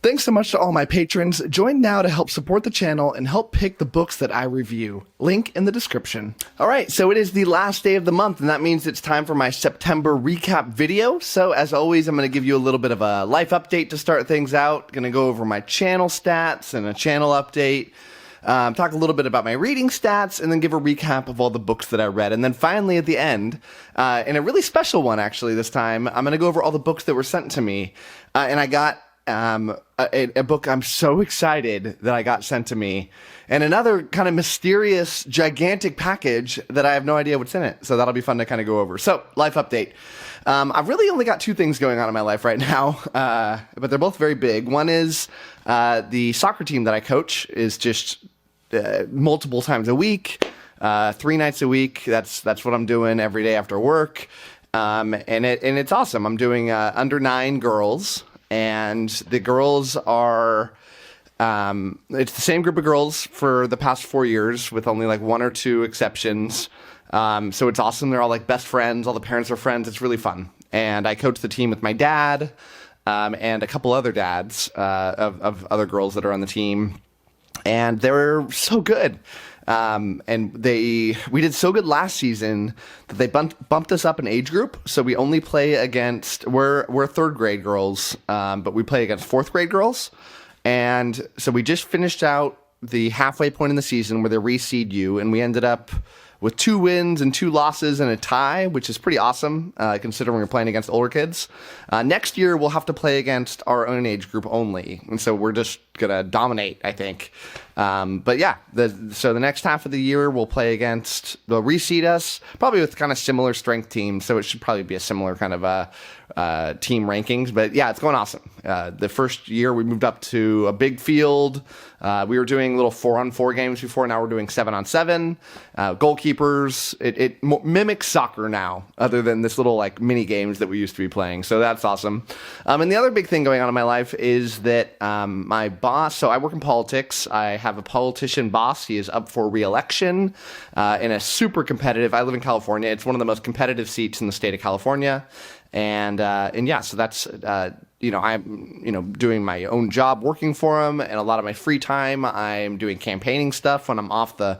Thanks so much to all my patrons. Join now to help support the channel and help pick the books that I review. Link in the description. Alright, so it is the last day of the month, and that means it's time for my September recap video. So as always, I'm going to give you a little bit of a life update to start things out. Going to go over my channel stats and a channel update. Talk a little bit about my reading stats, and then give a recap of all the books that I read. And then finally at the end, in a really special one actually this time, I'm going to go over all the books that were sent to me. And I got a book I'm so excited that I got sent to me, and another kind of mysterious, gigantic package that I have no idea what's in it. So that'll be fun to kind of go over. So, life update. I've really only got two things going on in my life right now, but they're both very big. One is the soccer team that I coach is just multiple times a week, 3 nights a week. That's what I'm doing every day after work, and it's awesome. I'm doing under 9 girls. And the girls are, it's the same group of girls for the past 4 years with only like 1 or 2 exceptions. So it's awesome. They're all like best friends. All the parents are friends. It's really fun. And I coach the team with my dad, and a couple other dads, of other girls that are on the team. And they're so good. And we did so good last season that they bumped us up an age group. So we only play against, we're 3rd grade girls, but we play against 4th grade girls. And so we just finished out the halfway point in the season where they reseed you, and we ended up with 2 wins and 2 losses and a tie, which is pretty awesome, considering we're playing against older kids. Next year, we'll have to play against our own age group only, and so we're just going to dominate, I think. But yeah, so the next half of the year, we'll play against, they'll reseed us, probably with kind of similar strength teams, so it should probably be a similar kind of team rankings. But yeah, it's going awesome. The first year, we moved up to a big field. We were doing little 4-on-4 games before. Now we're doing 7-on-7. Goalkeepers. It mimics soccer now, other than this little like mini games that we used to be playing. So that's awesome. And the other big thing going on in my life is that my boss. So I work in politics. I have a politician boss. He is up for re-election in a super competitive. I live in California. It's one of the most competitive seats in the state of California. And yeah, so that's, I'm, doing my own job working for him, and a lot of my free time, I'm doing campaigning stuff when I'm off the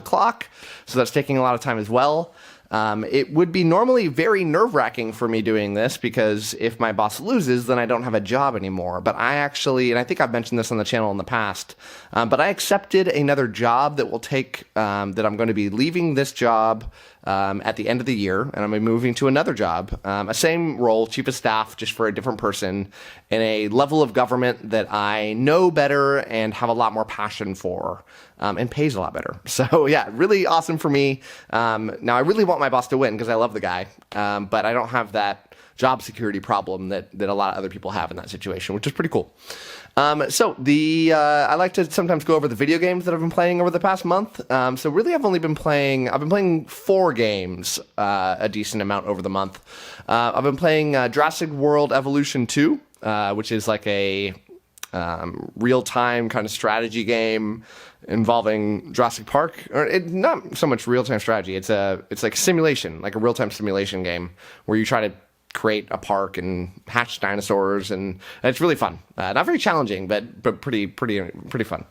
clock. So that's taking a lot of time as well. It would be normally very nerve-wracking for me doing this, because if my boss loses, then I don't have a job anymore. But I actually, and I think I've mentioned this on the channel in the past, but I accepted another job that will take, that I'm going to be leaving this job at the end of the year, and I'm moving to another job, a same role, chief of staff, just for a different person, in a level of government that I know better and have a lot more passion for, and pays a lot better. So yeah, really awesome for me. Now I really want my boss to win because I love the guy, but I don't have that job security problem that a lot of other people have in that situation, which is pretty cool. So I like to sometimes go over the video games that I've been playing over the past month. So really I've been playing 4 games, a decent amount over the month. I've been playing Jurassic World Evolution 2, which is like a real-time kind of strategy game involving Jurassic Park, or not so much real-time strategy. It's like simulation, like a real-time simulation game where you try to create a park and hatch dinosaurs, and it's really fun. Not very challenging, but pretty fun.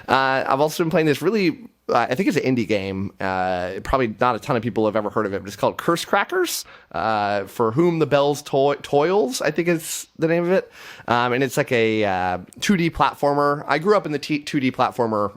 I've also been playing this really, I think it's an indie game. Probably not a ton of people have ever heard of it, but it's called Curse Crackers, For Whom the Bells Toils, I think is the name of it. And it's like a 2D platformer. I grew up in the 2D platformer,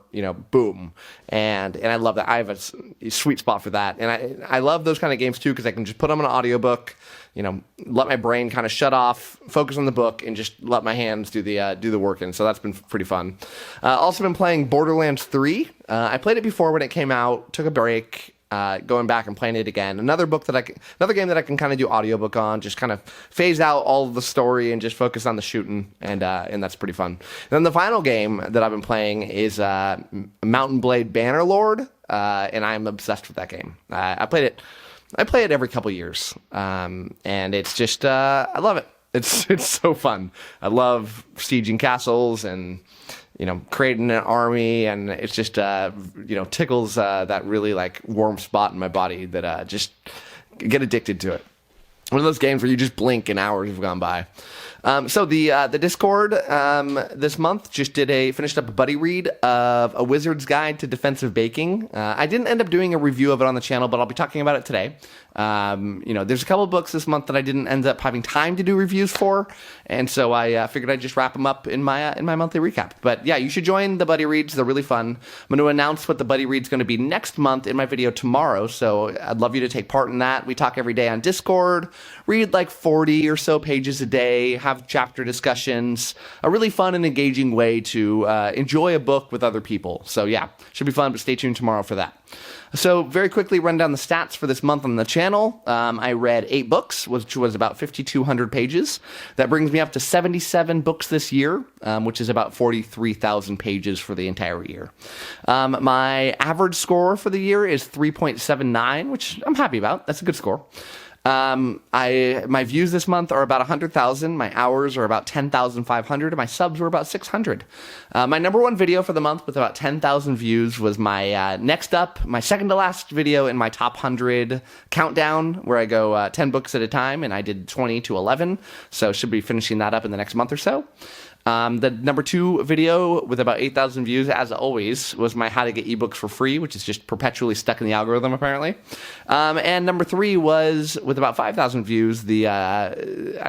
boom. And I love that. I have a sweet spot for that. And I love those kind of games too, because I can just put them on an audiobook, let my brain kind of shut off, focus on the book, and just let my hands do the work. And so that's been pretty fun. Also been playing Borderlands 3. I played it before when it came out, took a break, going back and playing it again. Another game that I can kind of do audiobook on, just kind of phase out all of the story and just focus on the shooting, and that's pretty fun. And then the final game that I've been playing is Mount & Blade Bannerlord, and I'm obsessed with that game. I play it every couple years, and it's just I love it. It's so fun. I love sieging castles and creating an army, and it's just tickles that really like warm spot in my body that just get addicted to it. One of those games where you just blink and hours have gone by. So the Discord this month just finished up a buddy read of A Wizard's Guide to Defensive Baking. I didn't end up doing a review of it on the channel, but I'll be talking about it today. There's a couple of books this month that I didn't end up having time to do reviews for, and so I figured I'd just wrap them up in my monthly recap. But yeah, you should join the buddy reads. They're really fun. I'm going to announce what the buddy read's going to be next month in my video tomorrow, so I'd love you to take part in that. We talk every day on Discord, read like 40 or so pages a day, have chapter discussions, a really fun and engaging way to enjoy a book with other people. So yeah, should be fun, but stay tuned tomorrow for that. So very quickly run down the stats for this month on the channel. I read 8 books, which was about 5,200 pages. That brings me up to 77 books this year, which is about 43,000 pages for the entire year. My average score for the year is 3.79, which I'm happy about. That's a good score. My views this month are about 100,000. My hours are about 10,500. And my subs were about 600. My number one video for the month with about 10,000 views was my my second to last video in my top 100 countdown, where I go 10 books at a time, and I did 20 to 11. So should be finishing that up in the next month or so. The number 2 video with about 8,000 views, as always, was my how to get ebooks for free, which is just perpetually stuck in the algorithm, apparently. And number 3 was, with about 5,000 views, I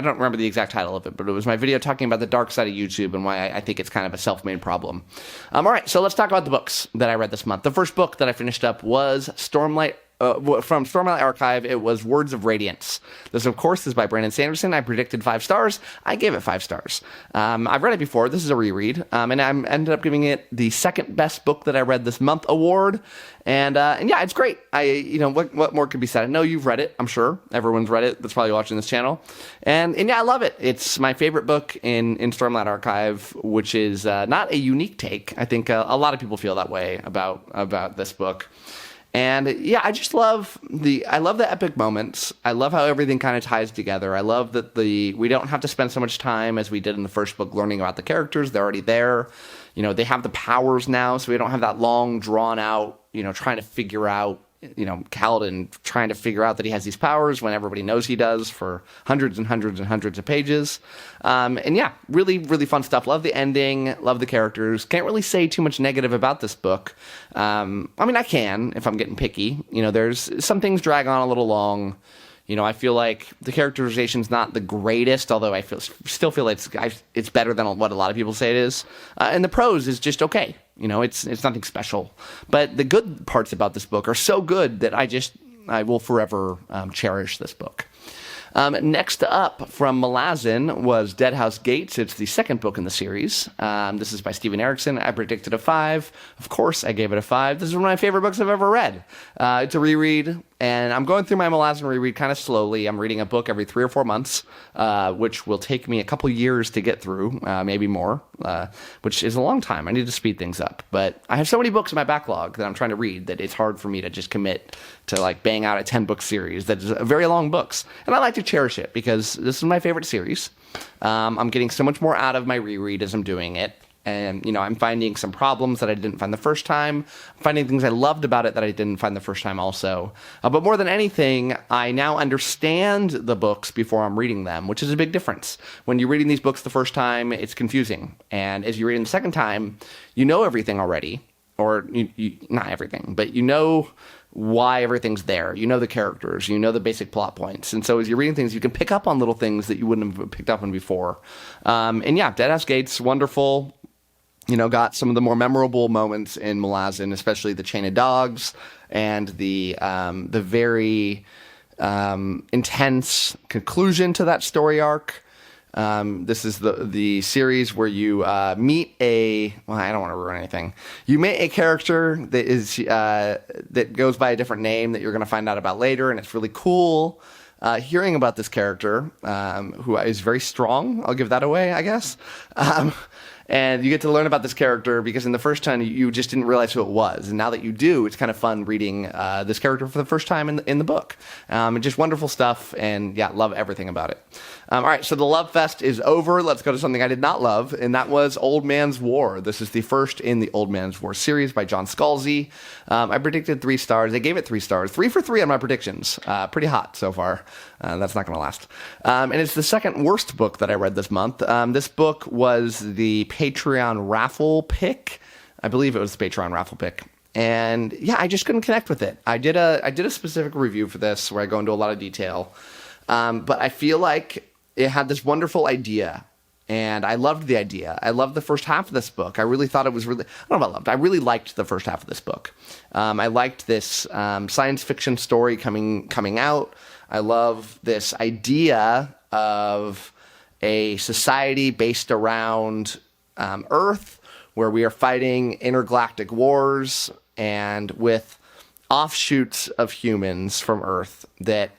don't remember the exact title of it, but it was my video talking about the dark side of YouTube and why I think it's kind of a self-made problem. All right, so let's talk about the books that I read this month. The first book that I finished up was from Stormlight Archive. It was Words of Radiance. This, of course, is by Brandon Sanderson. I predicted 5 stars. I gave it 5 stars. I've read it before. This is a reread, and I ended up giving it the second best book that I read this month award. And yeah, it's great. What more could be said? I know you've read it. I'm sure everyone's read it that's probably watching this channel. And yeah, I love it. It's my favorite book in Stormlight Archive, which is not a unique take. I think a lot of people feel that way about this book. And yeah, I just love the epic moments. I love how everything kind of ties together. I love that we don't have to spend so much time as we did in the first book learning about the characters. They're already there. They have the powers now, so we don't have that long, drawn out, trying to figure out, Kaladin trying to figure out that he has these powers when everybody knows he does for hundreds and hundreds and hundreds of pages. And yeah, really, really fun stuff. Love the ending, love the characters. Can't really say too much negative about this book. I can, if I'm getting picky. There's some things drag on a little long. I feel like the characterization's not the greatest, although I still feel it's better than what a lot of people say it is. And the prose is just okay. It's nothing special. But the good parts about this book are so good that I will forever cherish this book. Next up from Malazan was Deadhouse Gates. It's the second book in the series. This is by Steven Erikson. I predicted a 5. Of course, I gave it a 5. This is one of my favorite books I've ever read. It's a reread, and I'm going through my Malazan reread kind of slowly. I'm reading a book every 3 or 4 months, which will take me a couple years to get through, maybe more, which is a long time. I need to speed things up. But I have so many books in my backlog that I'm trying to read that it's hard for me to just commit to bang out a 10-book series that is very long books. And I like to cherish it because this is my favorite series. I'm getting so much more out of my reread as I'm doing it. And, I'm finding some problems that I didn't find the first time. I'm finding things I loved about it that I didn't find the first time also. But more than anything, I now understand the books before I'm reading them, which is a big difference. When you're reading these books the first time, it's confusing. And as you read them the second time, you know everything already. Or not everything, but why everything's there. You know the characters. You know the basic plot points. And so as you're reading things, you can pick up on little things that you wouldn't have picked up on before. And yeah, Deadhouse Gates, wonderful. Got some of the more memorable moments in Malazan, especially the chain of dogs and the very intense conclusion to that story arc. This is the series where you meet I don't want to ruin anything. You meet a character that is that goes by a different name that you're going to find out about later, and it's really cool hearing about this character who is very strong. I'll give that away, I guess. And you get to learn about this character because in the first time you just didn't realize who it was. And now that you do, it's kind of fun reading this character for the first time in the book. And just wonderful stuff. And yeah, love everything about it. All right, so the Love Fest is over. Let's go to something I did not love, and that was Old Man's War. This is the first in the Old Man's War series by John Scalzi. I predicted 3 stars. I gave it 3 stars. 3 for 3 on my predictions. Pretty hot so far. That's not going to last. And it's the second worst book that I read this month. This book was the Patreon raffle pick. I believe it was the Patreon raffle pick. And yeah, I just couldn't connect with it. I did a specific review for this where I go into a lot of detail. But I feel like it had this wonderful idea. And I loved the idea. I loved the first half of this book. I really thought it was really, I don't know about loved. I really liked the first half of this book. I liked this science fiction story coming out. I love this idea of a society based around Earth, where we are fighting intergalactic wars and with offshoots of humans from Earth that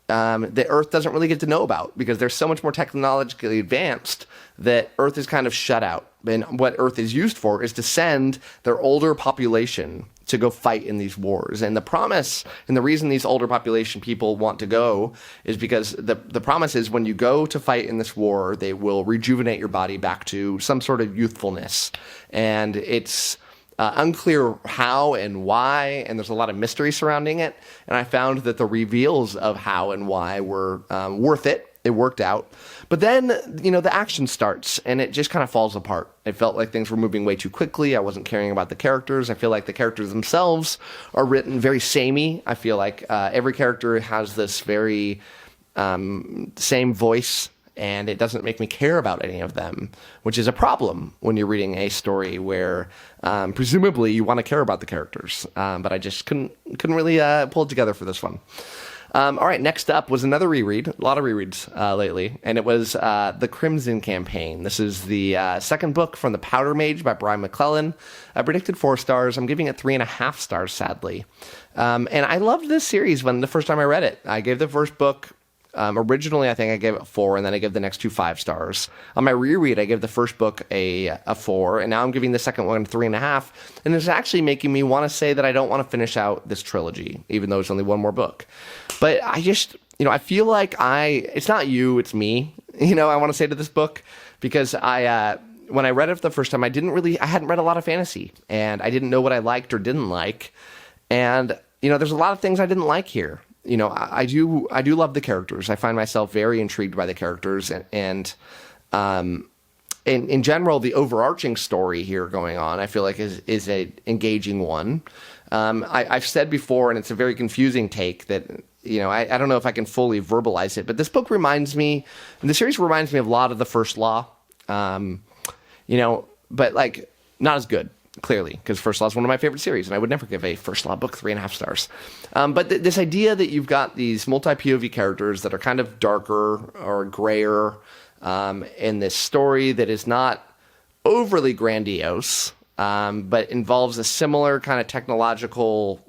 the Earth doesn't really get to know about because they're so much more technologically advanced that Earth is kind of shut out. And what Earth is used for is to send their older population to go fight in these wars. And the promise and the reason these older population people want to go is because the promise is when you go to fight in this war, they will rejuvenate your body back to some sort of youthfulness. And it's unclear how and why, and there's a lot of mystery surrounding it. And I found that the reveals of how and why were worth it. It worked out. But then, the action starts, and it just kind of falls apart. It felt like things were moving way too quickly. I wasn't caring about the characters. I feel like the characters themselves are written very samey. I feel like every character has this very same voice, and it doesn't make me care about any of them, which is a problem when you're reading a story where presumably you want to care about the characters. But I just couldn't really pull it together for this one. All right, next up was another reread, a lot of rereads lately, and it was The Crimson Campaign. This is the second book from The Powder Mage by Brian McClellan. I predicted 4 stars. I'm giving it 3.5 stars, sadly. And I loved this series when the first time I read it. I gave the first book, originally I think I gave it 4, and then I gave the next 2 5 stars. On my reread, I gave the first book a 4, and now I'm giving the second one 3.5, and it's actually making me want to say that I don't want to finish out this trilogy, even though it's only one more book. But I just, I feel like it's not you, it's me, I want to say to this book, because when I read it for the first time, I hadn't read a lot of fantasy, and I didn't know what I liked or didn't like, and, there's a lot of things I didn't like here. I do love the characters. I find myself very intrigued by the characters, and in general, the overarching story here going on, I feel like is a engaging one. I've said before, and it's a very confusing take that, I don't know if I can fully verbalize it, but this book the series reminds me of a lot of the First Law, but like not as good. Clearly, because First Law is one of my favorite series, and I would never give a First Law book 3.5 stars. But this idea that you've got these multi-POV characters that are kind of darker or grayer in this story that is not overly grandiose, but involves a similar kind of technological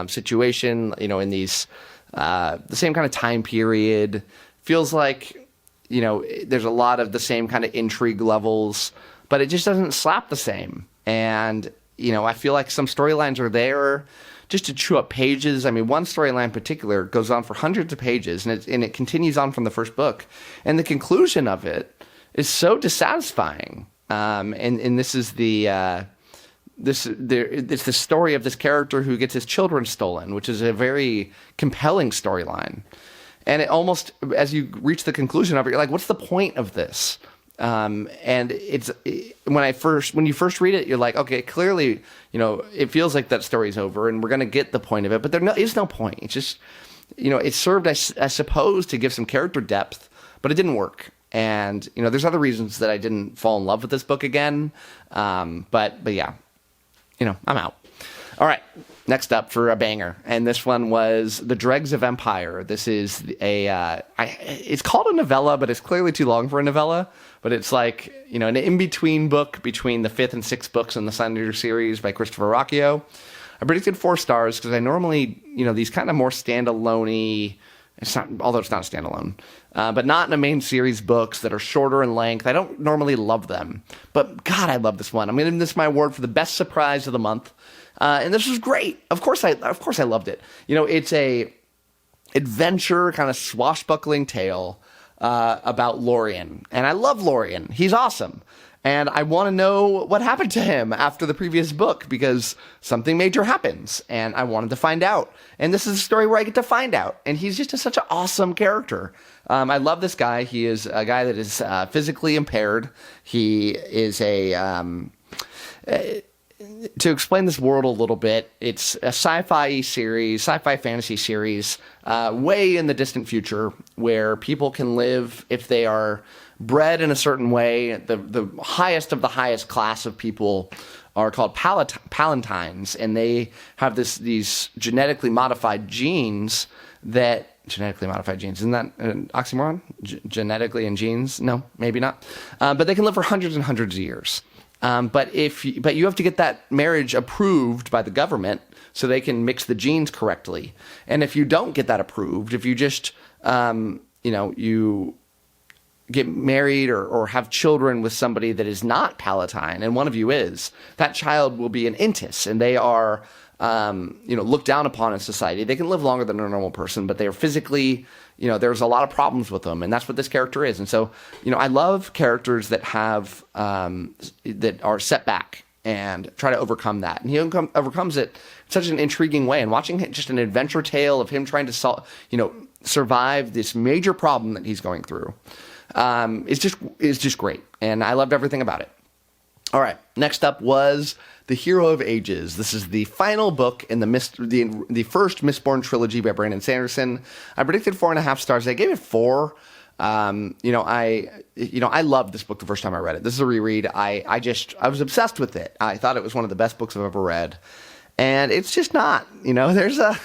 situation, in these the same kind of time period. Feels like, there's a lot of the same kind of intrigue levels, but it just doesn't slap the same. And, I feel like some storylines are there just to chew up pages. I mean, one storyline in particular goes on for hundreds of pages, and it continues on from the first book. And the conclusion of it is so dissatisfying. And this is it's the story of this character who gets his children stolen, which is a very compelling storyline. And it almost, as you reach the conclusion of it, you're like, what's the point of this? And when you first read it, you're like, okay, clearly, it feels like that story's over and we're going to get the point of it, but there is no point. It's just, it served, I suppose, to give some character depth, but it didn't work. And, there's other reasons that I didn't fall in love with this book again. But yeah, I'm out. All right. Next up for a banger, and this one was The Dregs of Empire. This is it's called a novella, but it's clearly too long for a novella. But it's like, an in-between book between the 5th and 6th books in the Sunday series by Christopher Ruocchio. I predicted 4 stars because I normally, these kind of more standalone-y, although it's not a standalone, but not in a main series books that are shorter in length. I don't normally love them, but God, I love this one. I'm going to give this my award for the best surprise of the month. And this was great. Of course I loved it. It's a adventure kind of swashbuckling tale about Lorien. And I love Lorien. He's awesome. And I want to know what happened to him after the previous book, because something major happens, and I wanted to find out. And this is a story where I get to find out. And he's just such an awesome character. I love this guy. He is a guy that is physically impaired. He is to explain this world a little bit, it's a sci-fi fantasy series, way in the distant future, where people can live if they are bred in a certain way. The highest of the highest class of people are called palantines, and they have these genetically modified genes isn't that an oxymoron? Genetically and genes? No, maybe not. But they can live for hundreds and hundreds of years. But you have to get that marriage approved by the government so they can mix the genes correctly. And if you don't get that approved, if you just, you get married or have children with somebody that is not palatine, and one of you is, that child will be an intis, and they are, looked down upon in society. They can live longer than a normal person, but they are physically, there's a lot of problems with them, and that's what this character is. And so, I love characters that have, that are set back and try to overcome that. And he overcomes it in such an intriguing way. And watching just an adventure tale of him trying to survive this major problem that he's going through, is just great. And I loved everything about it. All right, next up was The Hero of Ages. This is the final book in the first Mistborn trilogy by Brandon Sanderson. I predicted 4.5 stars. I gave it 4. I loved this book the first time I read it. This is a reread. I was obsessed with it. I thought it was one of the best books I've ever read, and it's just not. There's a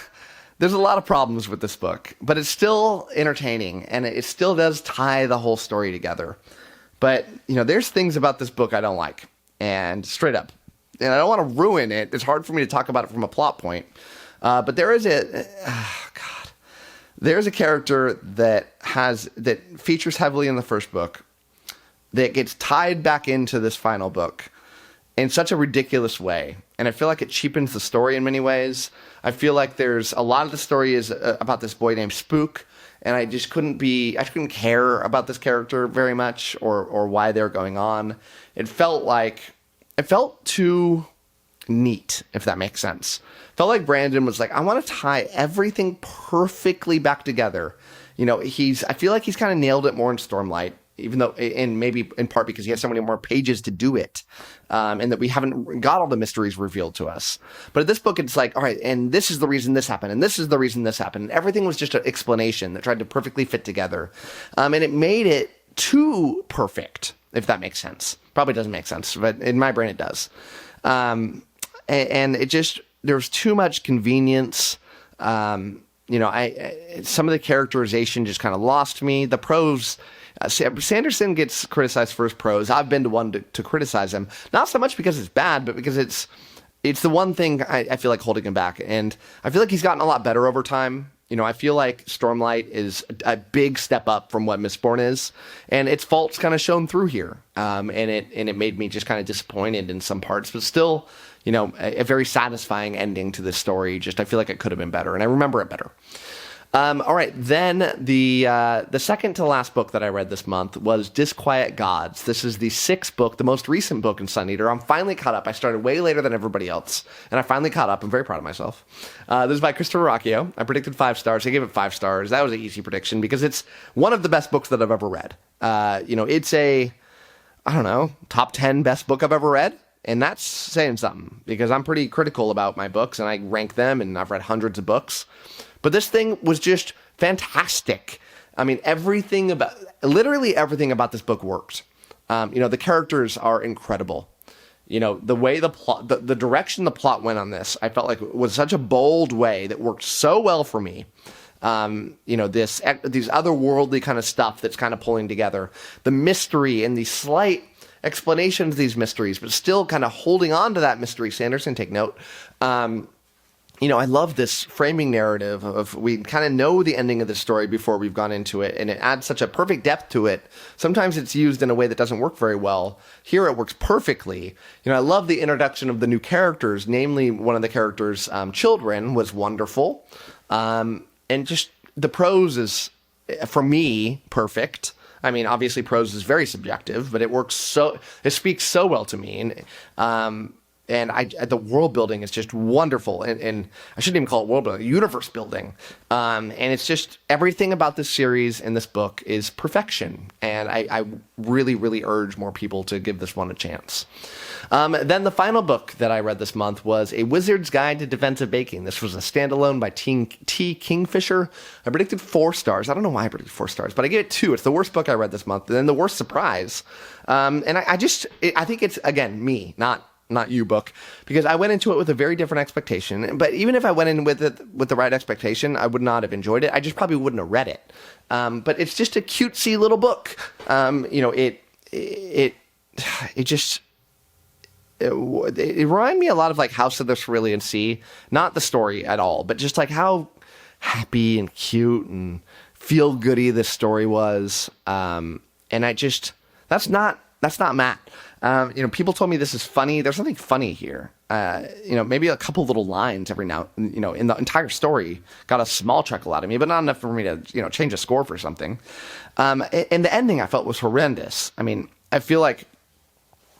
lot of problems with this book, but it's still entertaining, and it still does tie the whole story together. But there's things about this book I don't like. And straight up, and I don't want to ruin it. It's hard for me to talk about it from a plot point. But there's a character that features heavily in the first book that gets tied back into this final book in such a ridiculous way. And I feel like it cheapens the story in many ways. I feel like there's a lot of the story is about this boy named Spook. And I couldn't care about this character very much or why they're going on. It felt too neat, if that makes sense. Felt like Brandon was like, I want to tie everything perfectly back together. I feel like he's kind of nailed it more in Stormlight, even though, and maybe in part because he has so many more pages to do it. And that we haven't got all the mysteries revealed to us. But in this book, it's like, all right, and this is the reason this happened, and this is the reason this happened. And everything was just an explanation that tried to perfectly fit together. And it made it too perfect, if that makes sense. Probably doesn't make sense, but in my brain it does. And it just, there was too much convenience. Some of the characterization just kind of lost me. The prose, Sanderson gets criticized for his prose. I've been the one to criticize him, not so much because it's bad, but because it's the one thing I feel like holding him back. And I feel like he's gotten a lot better over time. I feel like Stormlight is a big step up from what Mistborn is, and its faults kind of shown through here. And it made me just kind of disappointed in some parts, but still, a very satisfying ending to this story. Just, I feel like it could have been better, and I remember it better. All right, then the second to last book that I read this month was Disquiet Gods. This is the 6th book, the most recent book in Sun Eater. I'm finally caught up. I started way later than everybody else, and I finally caught up. I'm very proud of myself. This is by Christopher Ruocchio. I predicted 5 stars. I gave it 5 stars. That was an easy prediction because it's one of the best books that I've ever read. It's a, top 10 best book I've ever read. And that's saying something because I'm pretty critical about my books and I rank them, and I've read hundreds of books. But this thing was just fantastic. I mean, literally everything about this book works. The characters are incredible. The way the direction the plot went on this, I felt like it was such a bold way that worked so well for me. These otherworldly kind of stuff that's kind of pulling together. The mystery and the slight explanations of these mysteries, but still kind of holding on to that mystery. Sanderson, take note. I love this framing narrative of we kind of know the ending of the story before we've gone into it, and it adds such a perfect depth to it. Sometimes it's used in a way that doesn't work very well. Here it works perfectly. I love the introduction of the new characters, namely one of the characters' children was wonderful. And just the prose is, for me, perfect. I mean, obviously prose is very subjective, but it speaks so well to me. And the world building is just wonderful. And I shouldn't even call it world building, universe building. And it's just everything about this series and this book is perfection. And I really, really urge more people to give this one a chance. Then the final book that I read this month was A Wizard's Guide to Defensive Baking. This was a standalone by T. Kingfisher. I predicted 4 stars. I don't know why I predicted 4 stars, but I gave it 2. It's the worst book I read this month, and then the worst surprise. And I think it's, again, me, not you, book, because I went into it with a very different expectation. But even if I went in with the right expectation, I would not have enjoyed it. I just probably wouldn't have read it. But it's just a cutesy little book. It reminded me a lot of like House of the Cerulean Sea, not the story at all, but just like how happy and cute and feel goody this story was. And that's not Matt. People told me this is funny. There's something funny here. Maybe a couple little lines every now, in the entire story got a small chuckle out of me, but not enough for me to, change a score for something. And the ending I felt was horrendous. I mean, I feel like,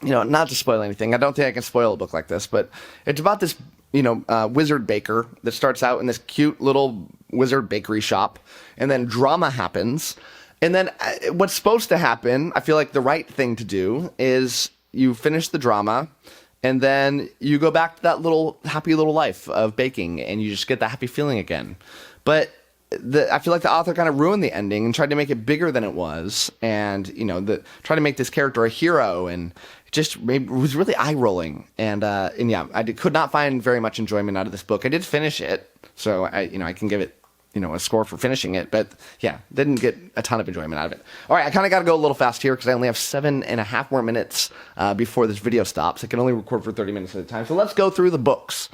not to spoil anything, I don't think I can spoil a book like this, but it's about this, wizard baker that starts out in this cute little wizard bakery shop, and then drama happens. And then what's supposed to happen, I feel like the right thing to do is you finish the drama and then you go back to that little happy little life of baking and you just get that happy feeling again. But I feel like the author kind of ruined the ending and tried to make it bigger than it was, and tried to make this character a hero, and it was really eye rolling. And yeah, I could not find very much enjoyment out of this book. I did finish it, so I can give it a score for finishing it, but yeah, didn't get a ton of enjoyment out of it. All right, I kind of got to go a little fast here because I only have 7.5 more minutes before this video stops. I can only record for 30 minutes at a time, so let's go through the books.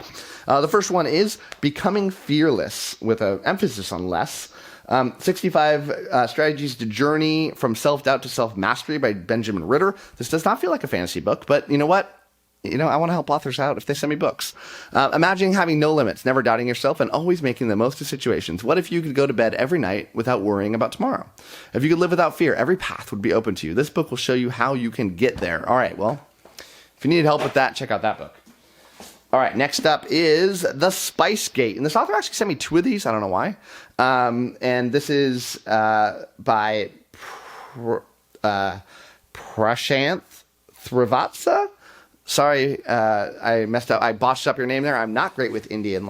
The first one is Becoming Fearless, with an emphasis on less. 65 Strategies to Journey from Self-Doubt to Self-Mastery by Benjamin Ritter. This does not feel like a fantasy book, but you know what? I want to help authors out if they send me books. Imagining having no limits, never doubting yourself, and always making the most of situations. What if you could go to bed every night without worrying about tomorrow? If you could live without fear, every path would be open to you. This book will show you how you can get there. All right, well, if you need help with that, check out that book. All right, next up is The Spice Gate. And this author actually sent me 2 of these. I don't know why. And this is by Prashanth Srivatsa. Sorry, I messed up. I botched up your name there. I'm not great with Indian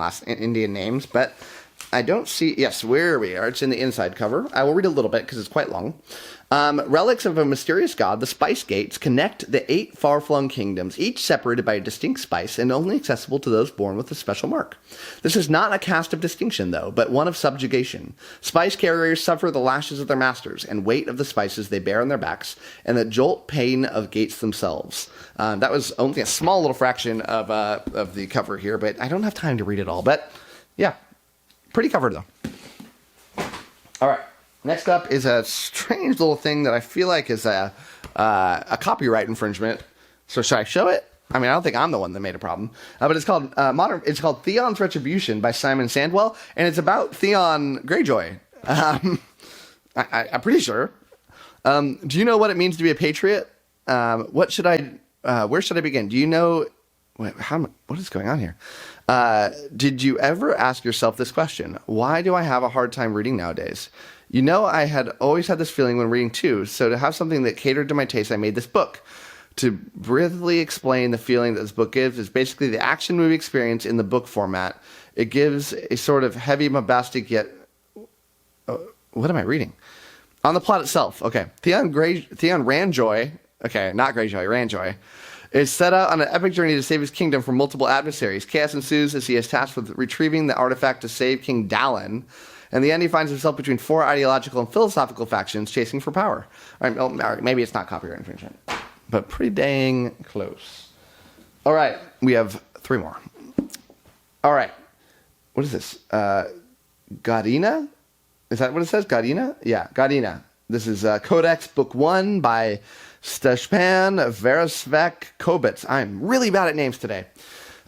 names, but I don't see... Yes, where we are. It's in the inside cover. I will read a little bit because it's quite long. Relics of a mysterious god, the spice gates connect the 8 far-flung kingdoms, each separated by a distinct spice and only accessible to those born with a special mark. This is not a cast of distinction, though, but one of subjugation. Spice carriers suffer the lashes of their masters and weight of the spices they bear on their backs and the jolt pain of gates themselves. That was only a small little fraction of the cover here, but I don't have time to read it all. But, yeah, pretty cover, though. All right. Next up is a strange little thing that I feel like is a copyright infringement. So should I show it? I mean, I don't think I'm the one that made a problem. But it's called Theon's Retribution by Simon Sandwell, and it's about Theon Greyjoy. I'm pretty sure. Do you know what it means to be a patriot? Where should I begin? Do you know? What is going on here? Did you ever ask yourself this question? Why do I have a hard time reading nowadays? I had always had this feeling when reading too, so to have something that catered to my taste, I made this book. To briefly explain the feeling that this book gives is basically the action movie experience in the book format. It gives a sort of heavy, bombastic, yet... what am I reading? On the plot itself, okay. Theon Randjoy, okay, not Greyjoy, Randjoy, is set out on an epic journey to save his kingdom from multiple adversaries. Chaos ensues as he is tasked with retrieving the artifact to save King Dallin. In the end, he finds himself between 4 ideological and philosophical factions chasing for power. All right, maybe it's not copyright infringement, but pretty dang close. All right, we have 3 more. All right, what is this? Godina? Is that what it says? Godina? Yeah, Godina. This is Codex Book 1 by Stjepan Veresvek Kobits. I'm really bad at names today.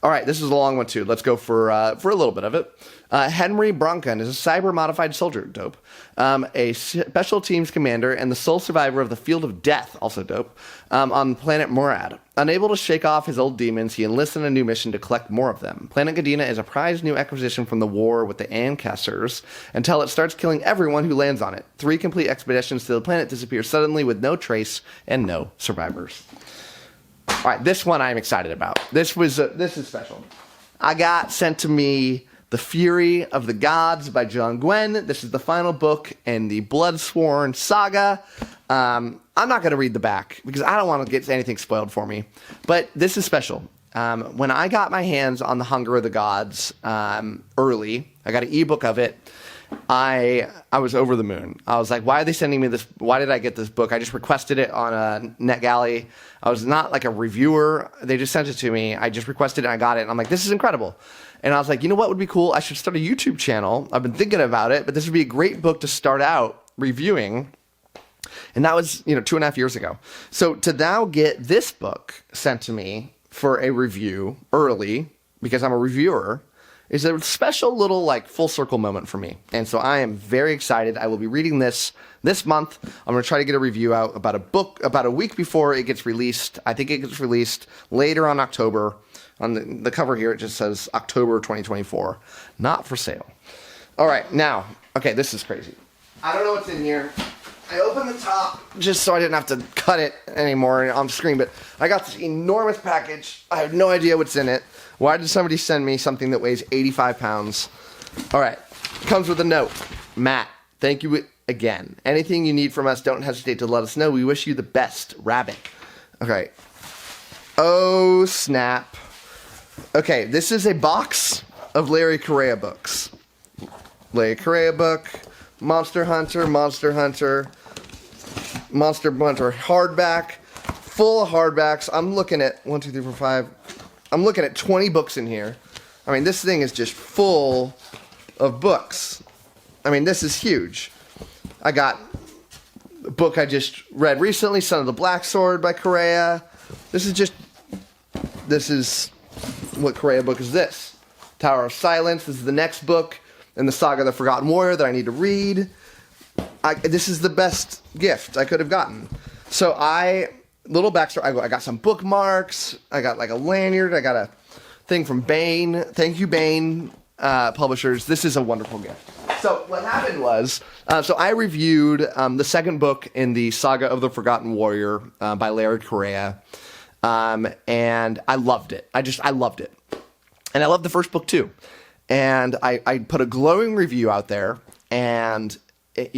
All right, this is a long one too. Let's go for a little bit of it. Henry Bronken is a cyber-modified soldier, dope. A special teams commander and the sole survivor of the Field of Death, also dope, on planet Morad. Unable to shake off his old demons, he enlists in a new mission to collect more of them. Planet Gadina is a prized new acquisition from the war with the Ancestors until it starts killing everyone who lands on it. 3 complete expeditions to the planet disappear suddenly with no trace and no survivors. All right, this one I'm excited about. This is special. I got sent to me The Fury of the Gods by John Gwynne. This is the final book in the Bloodsworn saga. I'm not going to read the back because I don't want to get anything spoiled for me. But this is special. When I got my hands on The Hunger of the Gods early, I got an ebook of it. I was over the moon. I was like, why are they sending me this? Why did I get this book? I just requested it on NetGalley. I was not like a reviewer. They just sent it to me. I just requested it and I got it. And I'm like, this is incredible. And I was like, you know what would be cool? I should start a YouTube channel. I've been thinking about it, but this would be a great book to start out reviewing. And that was, 2.5 years ago. So to now get this book sent to me for a review early, because I'm a reviewer, is a special little full circle moment for me. And so I am very excited. I will be reading this month. I'm going to try to get a review out about a week before it gets released. I think it gets released later on October. On the cover here, it just says October 2024. Not for sale. All right, now, okay, this is crazy. I don't know what's in here. I opened the top just so I didn't have to cut it anymore on screen, but I got this enormous package. I have no idea what's in it. Why did somebody send me something that weighs 85 pounds? All right, it comes with a note. Matt, thank you again. Anything you need from us, don't hesitate to let us know. We wish you the best, Rabbit. Okay. Oh, snap. Okay, this is a box of Larry Correia books. Larry Correia book, Monster Hunter, Monster Hunter hardback, full of hardbacks. I'm looking at 1, 2, 3, 4, 5. I'm looking at 20 books in here. I mean, this thing is just full of books. I mean, this is huge. I got a book I just read recently, Son of the Black Sword by Correia. This is what Correia book is this? Tower of Silence. This is the next book in the Saga of the Forgotten Warrior that I need to read. This is the best gift I could have gotten. So little backstory, I got some bookmarks, I got a lanyard, I got a thing from Baen. Thank you, Baen publishers. This is a wonderful gift. So what happened was, so I reviewed the second book in the Saga of the Forgotten Warrior by Larry Correia, and I loved it. I loved it. And I loved the first book too. And I put a glowing review out there, and there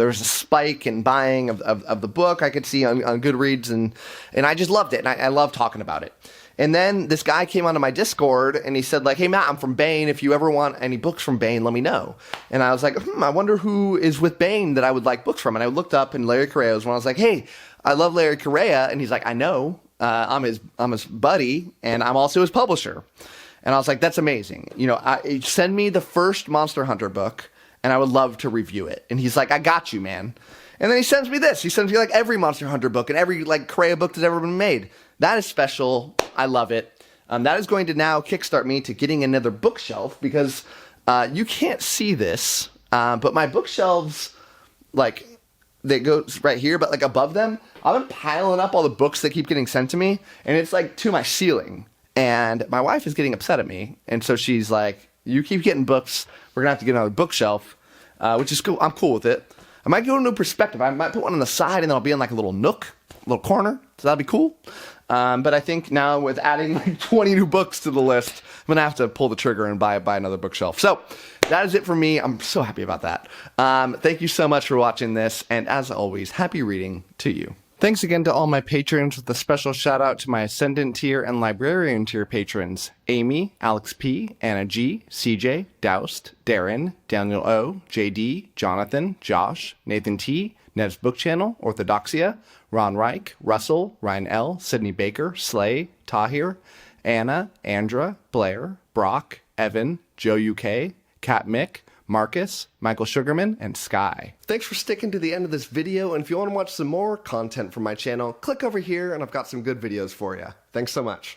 was a spike in buying of the book I could see on Goodreads, and I just loved it, and I love talking about it. And then this guy came onto my Discord, and he said, hey, Matt, I'm from Baen. If you ever want any books from Baen, let me know. And I was like, I wonder who is with Baen that I would like books from. And I looked up, and Larry Correia was one. I was like, hey, I love Larry Correia. And he's like, I know. I'm his buddy, and I'm also his publisher. And I was like, that's amazing. Send me the first Monster Hunter book, and I would love to review it. And he's like, I got you, man. And then he sends me this. He sends me every Monster Hunter book and every Correia book that's ever been made. That is special. I love it. That is going to now kickstart me to getting another bookshelf, because you can't see this, but my bookshelves, they go right here, but above them, I've been piling up all the books that keep getting sent to me, and it's to my ceiling. And my wife is getting upset at me, and so she's like, you keep getting books, we're going to have to get another bookshelf, which is cool. I'm cool with it. I might go into perspective. I might put one on the side, and then I'll be in a little nook, a little corner, so that'd be cool. But I think now with adding 20 new books to the list, I'm going to have to pull the trigger and buy another bookshelf. So that is it for me. I'm so happy about that. Thank you so much for watching this, and as always, happy reading to you. Thanks again to all my patrons, with a special shout out to my Ascendant tier and Librarian tier patrons: Amy, Alex P, Anna G, CJ, Doused, Darren, Daniel O, JD, Jonathan, Josh, Nathan T, Ned's Book Channel, Orthodoxia, Ron Reich, Russell, Ryan L, Sydney Baker, Slay, Tahir, Anna, Andra, Blair, Brock, Evan, Joe UK, Kat Mick, Marcus, Michael Sugarman, and Sky. Thanks for sticking to the end of this video, and if you want to watch some more content from my channel, click over here and I've got some good videos for you. Thanks so much.